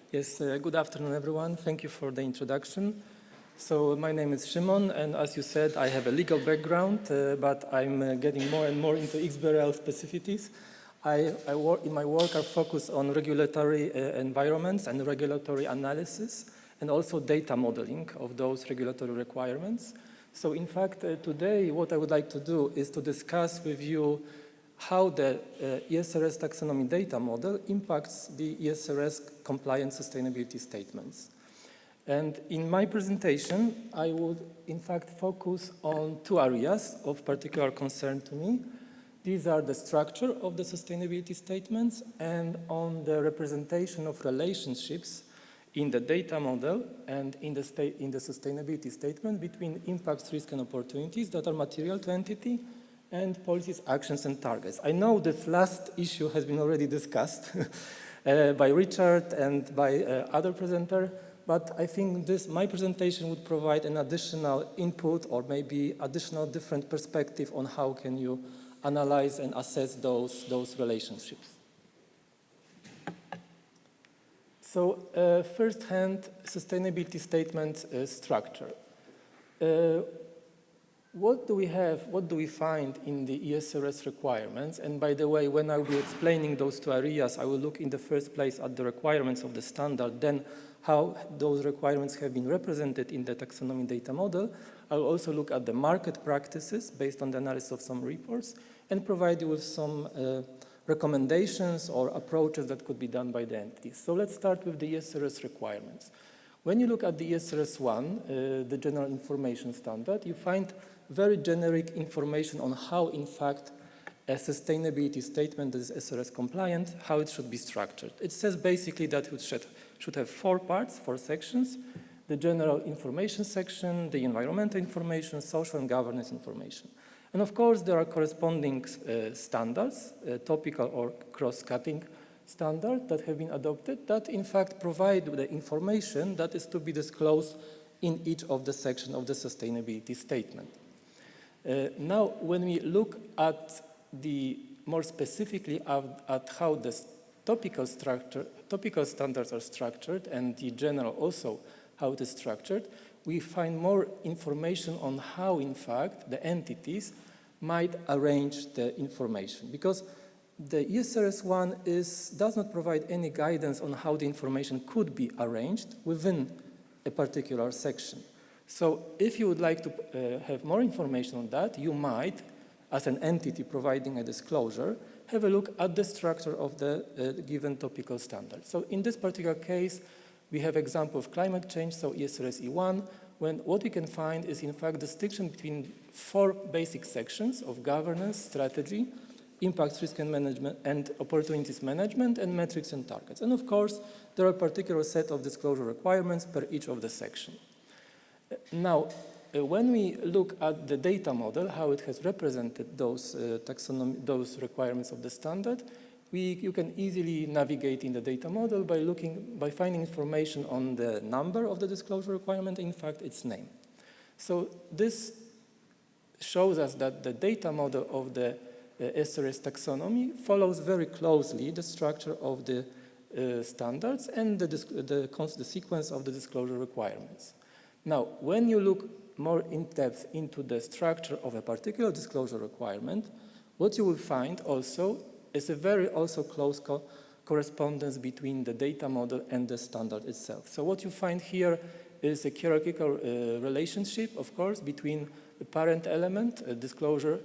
Yes, good afternoon, everyone. Thank you for the introduction. So my name is Szymon, and as you said, I have a legal background, but I'm getting more and more into XBRL specificities. In my work, I focus on regulatory environments and regulatory analysis, and also data modeling of those regulatory requirements. So in fact, today, what I would like to do is to discuss with you how the ESRS taxonomy data model impacts the ESRS compliant sustainability statements. And in my presentation, I would in fact focus on two areas of particular concern to me. These are the structure of the sustainability statements and on the representation of relationships in the data model and in the sustainability statement between impacts, risks, and opportunities that are material to entity and policies, actions, and targets. I know this last issue has been already discussed by Richard and by other presenter, but I think my presentation would provide an additional input or maybe additional different perspective on how can you analyze and assess those relationships. So first-hand sustainability statement structure. What do we find in the ESRS requirements? And by the way, when I will be explaining those two areas, I will look in the first place at the requirements of the standard, then how those requirements have been represented in the taxonomy data model. I will also look at the market practices based on the analysis of some reports and provide you with some recommendations or approaches that could be done by the entities. So let's start with the ESRS requirements. When you look at the ESRS 1, the General Information Standard, you find very generic information on how, in fact, a sustainability statement that is SRS compliant, how it should be structured. It says basically that it should have 4 parts, 4 sections: the general information section, the environmental information, social and governance information. And of course, there are corresponding standards, topical or cross-cutting standards that have been adopted that in fact provide the information that is to be disclosed in each of the sections of the sustainability statement. Now, when we look at more specifically at how the topical standards are structured and the general also how it is structured, we find more information on how, in fact, the entities might arrange the information. Because the ESRS 1 does not provide any guidance on how the information could be arranged within a particular section. So if you would like to have more information on that, you might, as an entity providing a disclosure, have a look at the structure of the given topical standard. So in this particular case, we have example of climate change, so ESRS E1, when what we can find is in fact distinction between 4 basic sections of governance, strategy, impacts, risk and management, and opportunities management, and metrics and targets. And of course, there are a particular set of disclosure requirements per each of the sections. Now, when we look at the data model, how it has represented those requirements of the standard, you can easily navigate in the data model by finding information on the number of the disclosure requirement, in fact, its name. So this shows us that the data model of the ESRS taxonomy follows very closely the structure of the standards and the sequence of the disclosure requirements. Now, when you look more in depth into the structure of a particular disclosure requirement, what you will find also is a very also close correspondence between the data model and the standard itself. So what you find here is a hierarchical relationship, of course, between the parent element, disclosure,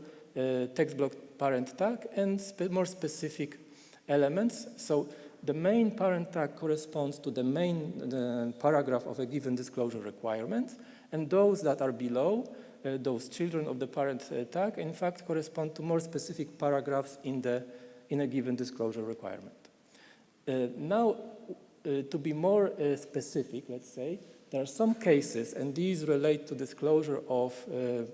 text block parent tag, and more specific elements. So the main parent tag corresponds to the main paragraph of a given disclosure requirement, and those that are below, those children of the parent tag, in fact correspond to more specific paragraphs in a given disclosure requirement. Now, to be more specific, let's say, there are some cases, and these relate to disclosure of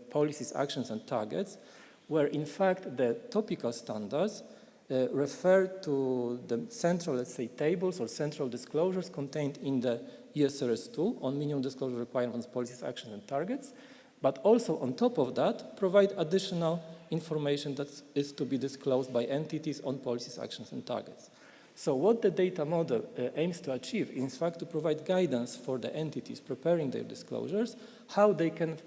policies, actions, and targets, where in fact the topical standards refer to the central, let's say, tables or central disclosures contained in the ESRS 2 on minimum disclosure requirements, policies, actions, and targets, but also on top of that provide additional information that is to be disclosed by entities on policies, actions, and targets. So what the data model aims to achieve is, in fact, to provide guidance for the entities preparing their disclosures, how they can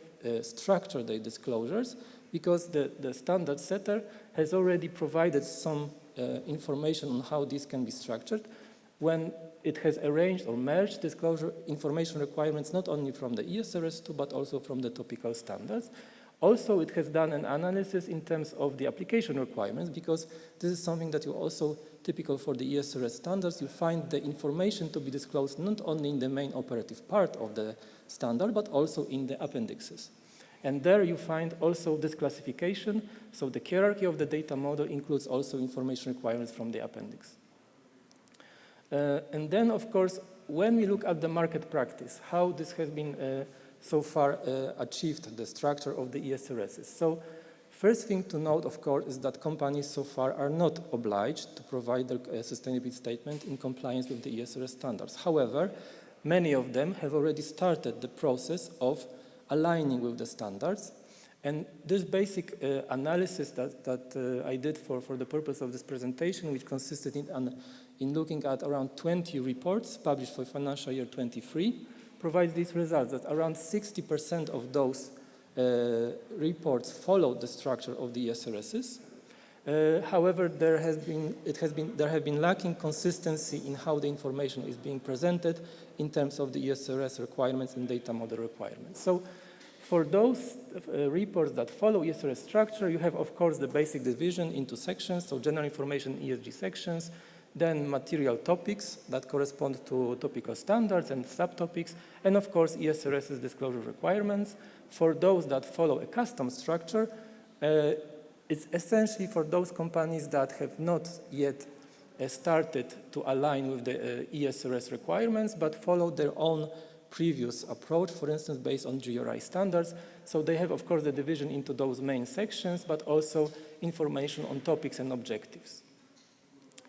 structure their disclosures, because the standard setter has already provided some information on how this can be structured when it has arranged or merged disclosure information requirements not only from the ESRS 2 but also from the topical standards. Also, it has done an analysis in terms of the application requirements, because this is something that you also typical for the ESRS standards. You find the information to be disclosed not only in the main operative part of the standard, but also in the appendixes. And there you find also this classification. So the hierarchy of the data model includes also information requirements from the appendix. And then, of course, when we look at the market practice, how this has been so far achieved, the structure of the ESRSs. So first thing to note, of course, is that companies so far are not obliged to provide their sustainability statement in compliance with the ESRS standards. However, many of them have already started the process of aligning with the standards. And this basic analysis that I did for the purpose of this presentation, which consisted in looking at around 20 reports published for financial year 23, provides these results, that around 60% of those reports followed the structure of the ESRSs. However, there have been lacking consistency in how the information is being presented in terms of the ESRS requirements and data model requirements. So for those reports that follow ESRS structure, you have, of course, the basic division into sections, so general information ESG sections, then material topics that correspond to topical standards and subtopics, and of course ESRS's disclosure requirements. For those that follow a custom structure, it's essentially for those companies that have not yet started to align with the ESRS requirements, but follow their own previous approach, for instance, based on GRI standards. So they have, of course, the division into those main sections, but also information on topics and objectives,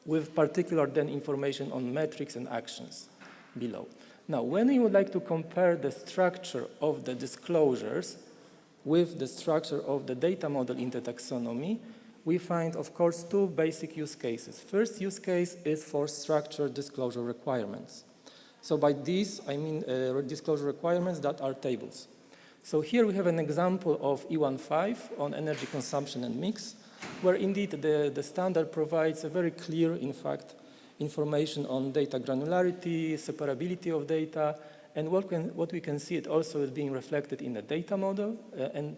with particular then information on metrics and actions below. Now, when you would like to compare the structure of the disclosures with the structure of the data model in the taxonomy, we find, of course, two basic use cases. First use case is for structured disclosure requirements. So by these, I mean disclosure requirements that are tables. So here we have an example of E15 on energy consumption and mix, where indeed the standard provides a very clear, in fact, information on data granularity, separability of data, and what we can see it also is being reflected in the data model. And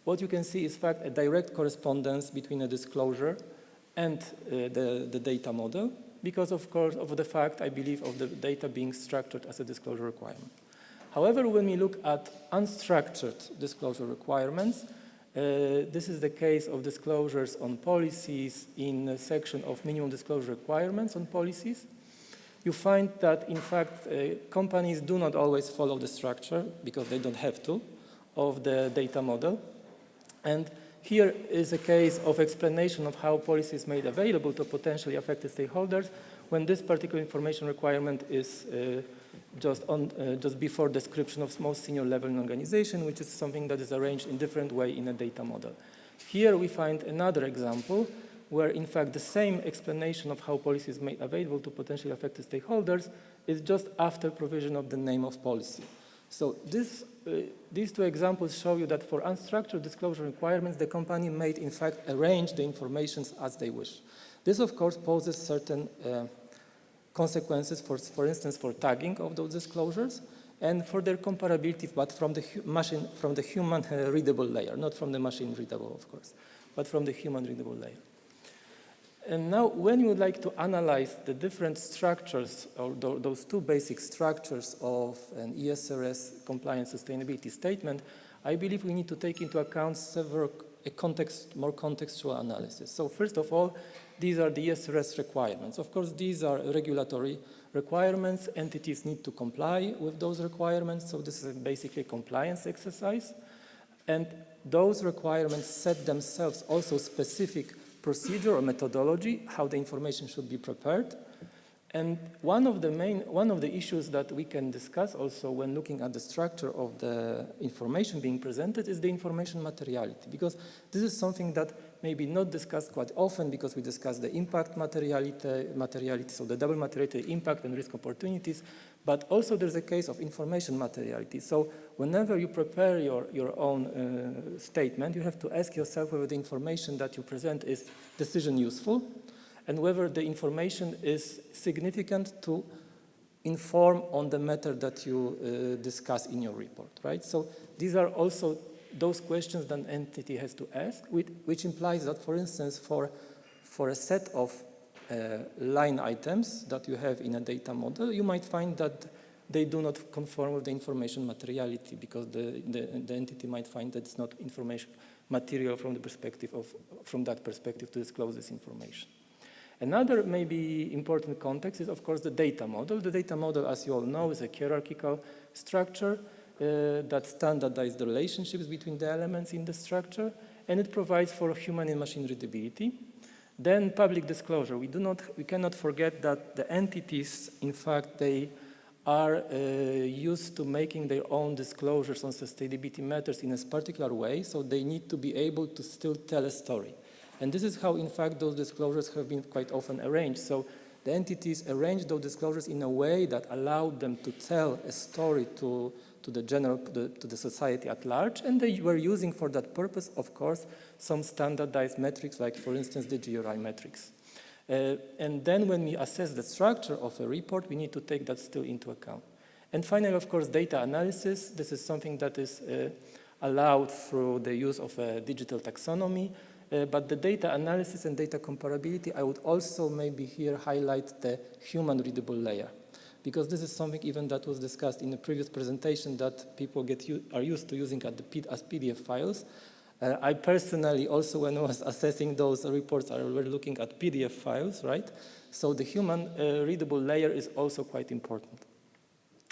what you can see is, in fact, a direct correspondence between a disclosure and the data model, because, of course, of the fact, I believe, of the data being structured as a disclosure requirement. However, when we look at unstructured disclosure requirements, this is the case of disclosures on policies in a section of minimum disclosure requirements on policies. You find that, in fact, companies do not always follow the structure, because they don't have to, of the data model. And here is a case of explanation of how policy is made available to potentially affected stakeholders when this particular information requirement is just before description of most senior level in organization, which is something that is arranged in different way in a data model. Here we find another example where, in fact, the same explanation of how policy is made available to potentially affected stakeholders is just after provision of the name of policy. So these two examples show you that for unstructured disclosure requirements, the company may, in fact, arrange the information as they wish. This, of course, poses certain consequences, for instance, for tagging of those disclosures and for their comparability, but from the human readable layer, not from the machine readable, of course, but from the human readable layer. And now, when you would like to analyze the different structures, or those two basic structures of an ESRS compliance sustainability statement, I believe we need to take into account more contextual analysis. So first of all, these are the ESRS requirements. Of course, these are regulatory requirements. Entities need to comply with those requirements. So this is basically a compliance exercise. And those requirements set themselves also specific procedure or methodology, how the information should be prepared. And one of the issues that we can discuss also when looking at the structure of the information being presented is the information materiality, because this is something that maybe not discussed quite often because we discuss the impact materiality, so the double materiality, impact and risk opportunities, but also there's a case of information materiality. So whenever you prepare your own statement, you have to ask yourself whether the information that you present is decision useful and whether the information is significant to inform on the matter that you discuss in your report, right? So these are also those questions that an entity has to ask, which implies that, for instance, for a set of line items that you have in a data model, you might find that they do not conform with the information materiality because the entity might find that it's not information material from that perspective to disclose this information. Another maybe important context is, of course, the data model. The data model, as you all know, is a hierarchical structure that standardizes the relationships between the elements in the structure, and it provides for human and machine readability. Then public disclosure. We cannot forget that the entities, in fact, they are used to making their own disclosures on sustainability matters in a particular way, so they need to be able to still tell a story. And this is how, in fact, those disclosures have been quite often arranged. So the entities arrange those disclosures in a way that allowed them to tell a story to the society at large, and they were using for that purpose, of course, some standardized metrics, like, for instance, the GRI metrics. And then when we assess the structure of a report, we need to take that still into account. And finally, of course, data analysis. This is something that is allowed through the use of a digital taxonomy. But the data analysis and data comparability, I would also maybe here highlight the human readable layer, because this is something even that was discussed in the previous presentation that people are used to using as PDF files. I personally also, when I was assessing those reports, I was looking at PDF files, right? So the human readable layer is also quite important.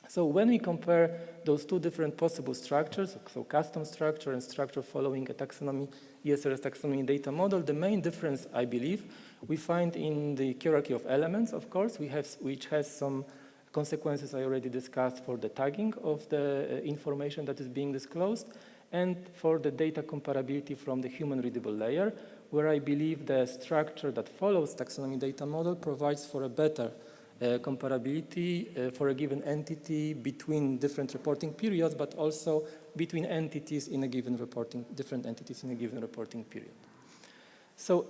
So when we compare those two different possible structures, so custom structure and structure following a taxonomy, ESRS taxonomy data model, the main difference, I believe, we find in the hierarchy of elements, of course, which has some consequences I already discussed for the tagging of the information that is being disclosed, and for the data comparability from the human readable layer, where I believe the structure that follows taxonomy data model provides for a better comparability for a given entity between different reporting periods, but also between entities in a given different entities in a given reporting period. So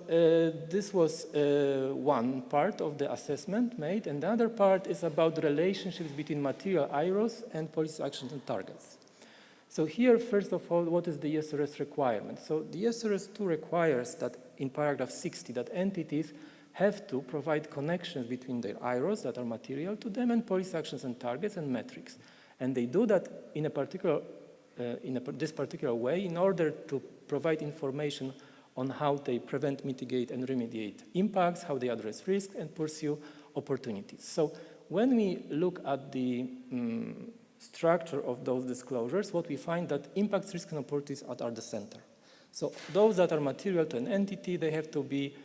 this was one part of the assessment made, and the other part is about the relationships between material IROs and policy actions and targets. So here, first of all, what is the ESRS requirement? So the ESRS 2 requires that in paragraph 60 that entities have to provide connections between their IROs that are material to them and policy actions and targets and metrics. And they do that in a particular, this particular way in order to provide information on how they prevent, mitigate, and remediate impacts, how they address risk, and pursue opportunities. So when we look at the structure of those disclosures, what we find that impacts, risks, and opportunities are at the center. So those that are material to an entity, they have to be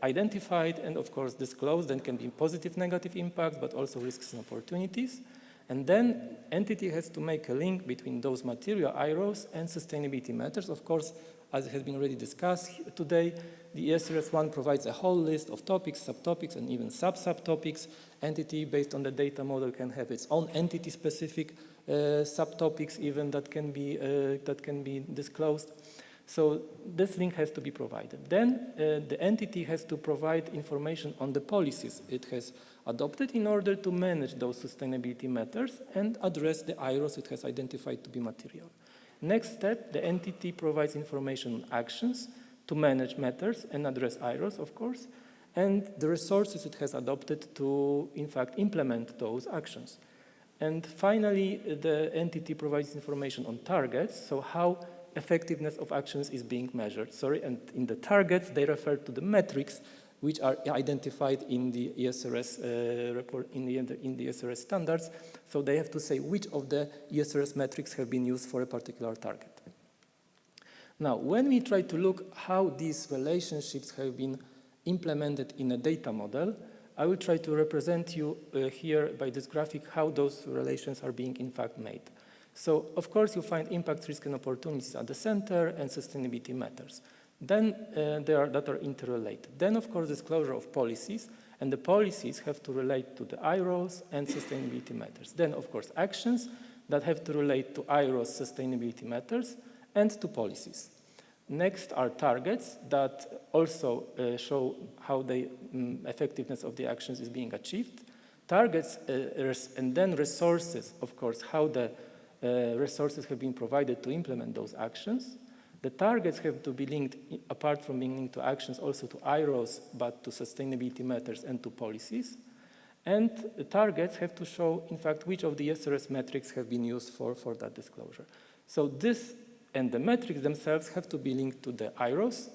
identified and, of course, disclosed, and can be positive, negative impacts, but also risks and opportunities. And then entity has to make a link between those material IROs and sustainability matters. Of course, as has been already discussed today, the ESRS 1 provides a whole list of topics, subtopics, and even sub-subtopics. Entity, based on the data model, can have its own entity-specific subtopics even that can be disclosed. So this link has to be provided. Then the entity has to provide information on the policies it has adopted in order to manage those sustainability matters and address the IROs it has identified to be material. Next step, the entity provides information on actions to manage matters and address IROs, of course, and the resources it has adopted to, in fact, implement those actions. And finally, the entity provides information on targets, so how effectiveness of actions is being measured. And in the targets, they refer to the metrics which are identified in the ESRS report, in the ESRS standards. So they have to say which of the ESRS metrics have been used for a particular target. Now, when we try to look how these relationships have been implemented in a data model, I will try to represent you here by this graphic how those relations are being in fact made. So, of course, you find impact, risk, and opportunities at the center and sustainability matters. then that are interrelated. Then, of course, disclosure of policies, and the policies have to relate to the IROS and sustainability matters. Then, of course, actions that have to relate to IROS sustainability matters and to policies. Next are targets that also show how the effectiveness of the actions is being achieved. Targets and then resources, of course, how the resources have been provided to implement those actions. The targets have to be linked, apart from being linked to actions, also to IROS, but to sustainability matters and to policies. And the targets have to show, in fact, which of the ESRS metrics have been used for that disclosure. So this and the metrics themselves have to be linked to the IROS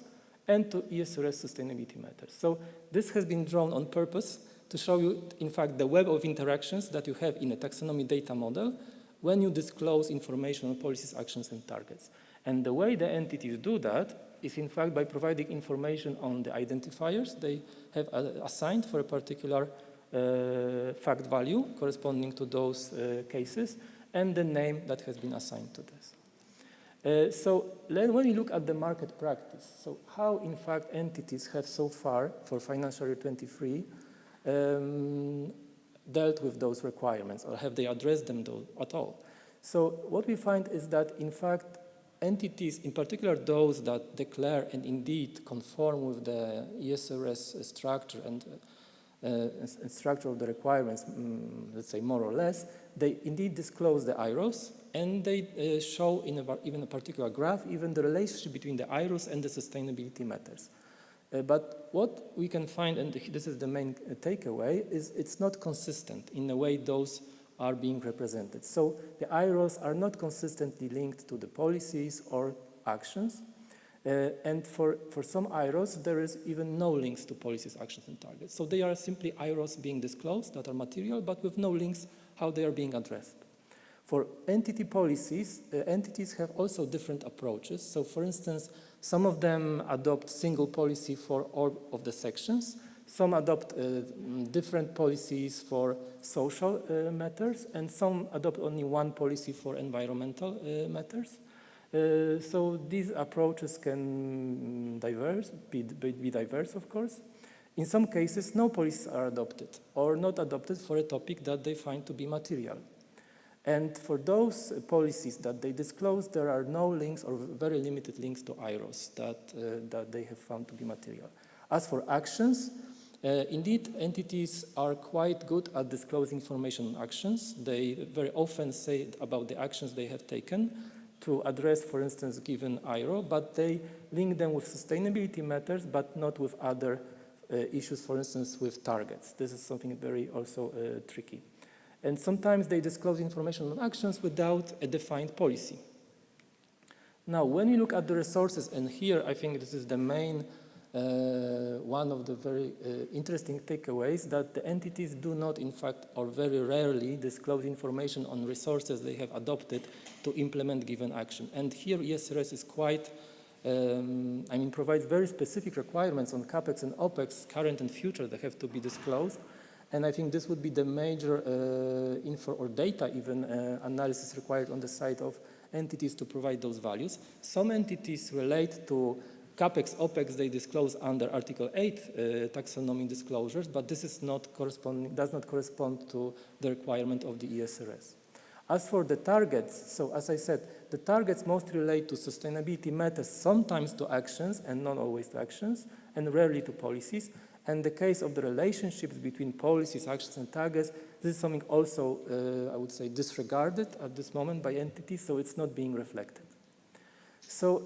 and to ESRS sustainability matters. So this has been drawn on purpose to show you, in fact, the web of interactions that you have in a taxonomy data model when you disclose information on policies, actions, and targets. And the way the entities do that is, in fact, by providing information on the identifiers they have assigned for a particular fact value corresponding to those cases, and the name that has been assigned to this. So when we look at the market practice, so how, in fact, entities have so far, for financial year 23, dealt with those requirements, or have they addressed them at all? So what we find is that, in fact, entities, in particular those that declare and indeed conform with the ESRS structure and structure of the requirements, let's say more or less, they indeed disclose the IROS, and they show in even a particular graph even the relationship between the IROS and the sustainability matters. But what we can find, and this is the main takeaway, is it's not consistent in the way those are being represented. So the IROS are not consistently linked to the policies or actions. And for some IROS, there is even no links to policies, actions, and targets. So they are simply IROS being disclosed that are material, but with no links how they are being addressed. For entity policies, entities have also different approaches. So for instance, some of them adopt single policy for all of the sections. Some adopt different policies for social matters, and some adopt only one policy for environmental matters. So these approaches can be diverse, of course. In some cases, no policies are adopted or not adopted for a topic that they find to be material. And for those policies that they disclose, there are no links or very limited links to IROS that they have found to be material. As for actions, indeed, entities are quite good at disclosing information on actions. They very often say about the actions they have taken to address, for instance, given IRO, but they link them with sustainability matters, but not with other issues, for instance, with targets. This is something very also tricky. And sometimes they disclose information on actions without a defined policy. Now, when you look at the resources, and here I think this is the main one of the very interesting takeaways, that the entities do not, in fact, or very rarely disclose information on resources they have adopted to implement given action. And here ESRS is quite, provides very specific requirements on CAPEX and OPEX, current and future, that have to be disclosed. And I think this would be the major info or data even analysis required on the side of entities to provide those values. Some entities relate to CAPEX, OPEX, they disclose under Article 8 taxonomy disclosures, but this is not corresponding, does not correspond to the requirement of the ESRS. As for the targets, so as I said, the targets mostly relate to sustainability matters, sometimes to actions and not always to actions, and rarely to policies. And the case of the relationships between policies, actions, and targets, this is something also, I would say, disregarded at this moment by entities, so it's not being reflected. So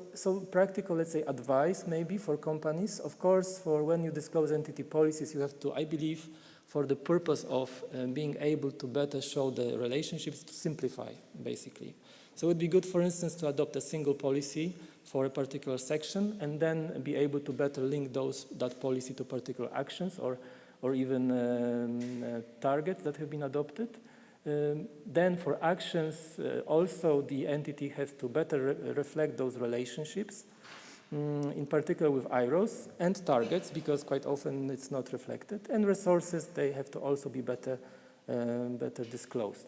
practical, let's say, advice maybe for companies. Of course, for when you disclose entity policies, you have to, I believe, for the purpose of being able to better show the relationships, to simplify, basically. So it would be good, for instance, to adopt a single policy for a particular section and then be able to better link that policy to particular actions or even targets that have been adopted. Then for actions, also the entity has to better reflect those relationships, in particular with IROS and targets, because quite often it's not reflected. And resources, they have to also be better disclosed.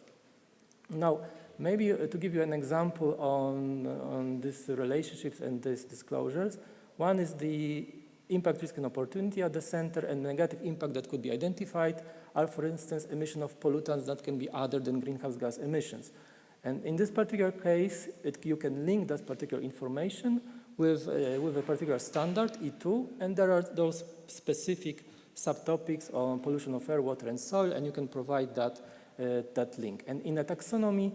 Now, maybe to give you an example on these relationships and these disclosures, One is the impact, risk, and opportunity at the center, and negative impact that could be identified are, for instance, emission of pollutants that can be other than greenhouse gas emissions. And in this particular case, you can link that particular information with a particular standard, E2, and there are those specific subtopics on pollution of air, water, and soil, and you can provide that link. And in a taxonomy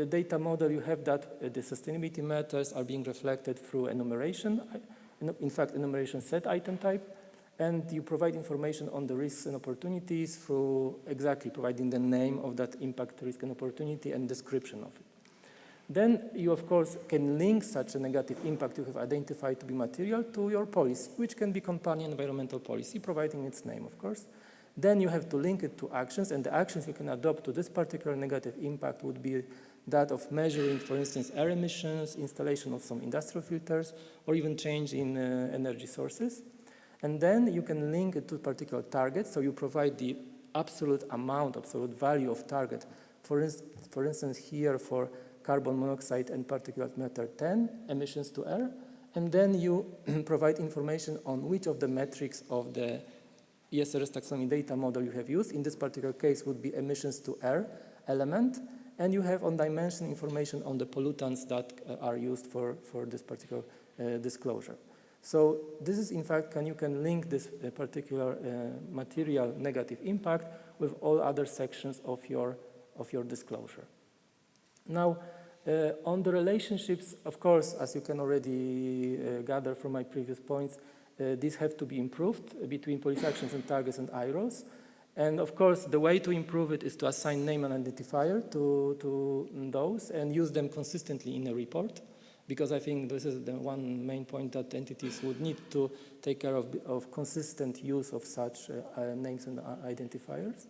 data model, you have that the sustainability matters are being reflected through enumeration, in fact, enumeration set item type, and you provide information on the risks and opportunities through exactly providing the name of that impact, risk, and opportunity and description of it. Then you, of course, can link such a negative impact you have identified to be material to your policy, which can be companion environmental policy, providing its name, of course. Then you have to link it to actions, and the actions you can adopt to this particular negative impact would be that of measuring, for instance, air emissions, installation of some industrial filters, or even change in energy sources. And then you can link it to particular targets, so you provide the absolute amount, absolute value of target, for instance, here for carbon monoxide and particulate matter 10 emissions to air, and then you provide information on which of the metrics of the ESRS taxonomy data model you have used. In this particular case would be emissions to air element, and you have on dimension information on the pollutants that are used for this particular disclosure. So this is, in fact, you can link this particular material negative impact with all other sections of your disclosure. Now, on the relationships, of course, as you can already gather from my previous points, these have to be improved between policy actions and targets and IROs. And of course, the way to improve it is to assign name and identifier to those and use them consistently in a report, because I think this is the one main point that entities would need to take care of consistent use of such names and identifiers.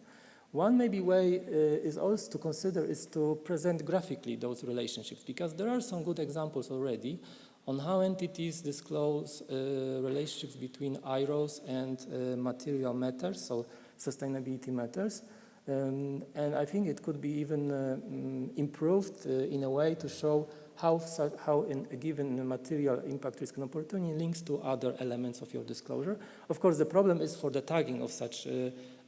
One maybe way is also to consider is to present graphically those relationships, because there are some good examples already on how entities disclose relationships between IROs and material matters, so sustainability matters. And I think it could be even improved in a way to show how in a given material impact, risk, and opportunity links to other elements of your disclosure. Of course, the problem is for the tagging of such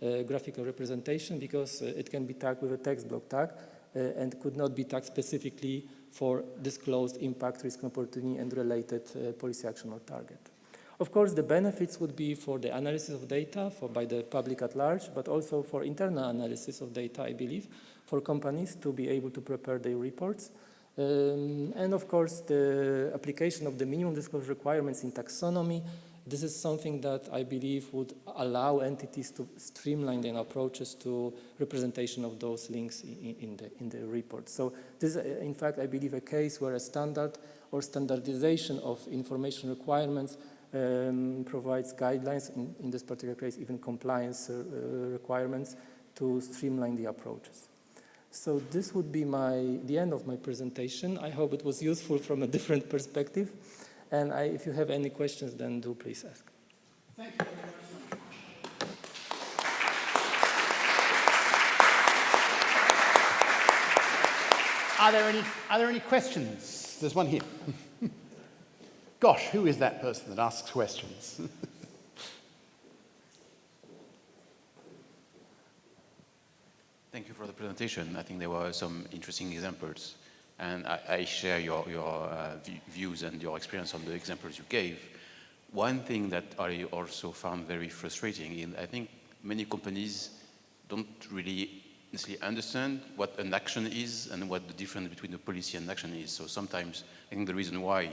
graphical representation, because it can be tagged with a text block tag and could not be tagged specifically for disclosed impact, risk, and opportunity and related policy action or target. Of course, the benefits would be for the analysis of data by the public at large, but also for internal analysis of data, I believe, for companies to be able to prepare their reports. And of course, the application of the minimum disclosure requirements in taxonomy. This is something that I believe would allow entities to streamline their approaches to representation of those links in the report. So this is, in fact, I believe a case where a standard or standardization of information requirements provides guidelines, in this particular case, even compliance requirements to streamline the approaches. So this would be the end of my presentation. I hope it was useful from a different perspective. And if you have any questions, then do please ask. Thank you very much. Are there any questions? There's one here. Gosh, who is that person that asks questions? Thank you for the presentation. I think there were some interesting examples, and I share your views and your experience on the examples you gave. One thing that I also found very frustrating, and I think many companies don't really necessarily understand what an action is and what the difference between the policy and action is. So sometimes I think the reason why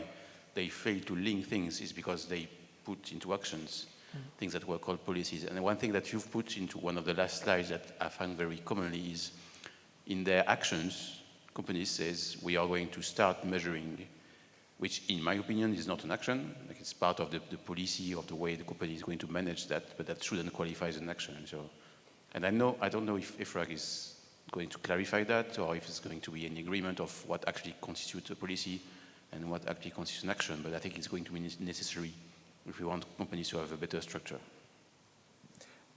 they fail to link things is because they put into actions things that were called policies. And one thing that you've put into one of the last slides that I find very commonly is in their actions, companies says we are going to start measuring, which in my opinion is not an action. Like it's part of the policy of the way the company is going to manage that, but that shouldn't qualify as an action. So, and I don't know if EFRAG is going to clarify that, or if it's going to be an agreement of what actually constitutes a policy and what actually constitutes an action, but I think it's going to be necessary if we want companies to have a better structure.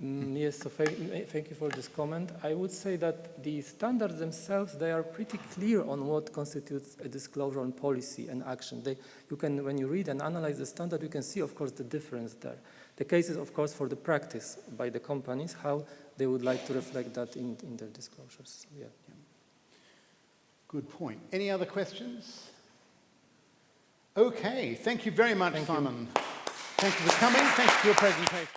Yes, so thank you for this comment. I would say that the standards themselves, they are pretty clear on what constitutes a disclosure on policy and action. You can, when you read and analyze the standard, you can see, of course, the difference there. The case is, of course, for the practice by the companies, how they would like to reflect that in their disclosures. So, yeah. Good point. Any other questions? Okay, thank you very much, Szymon. Thank you for coming. Thank you for your presentation.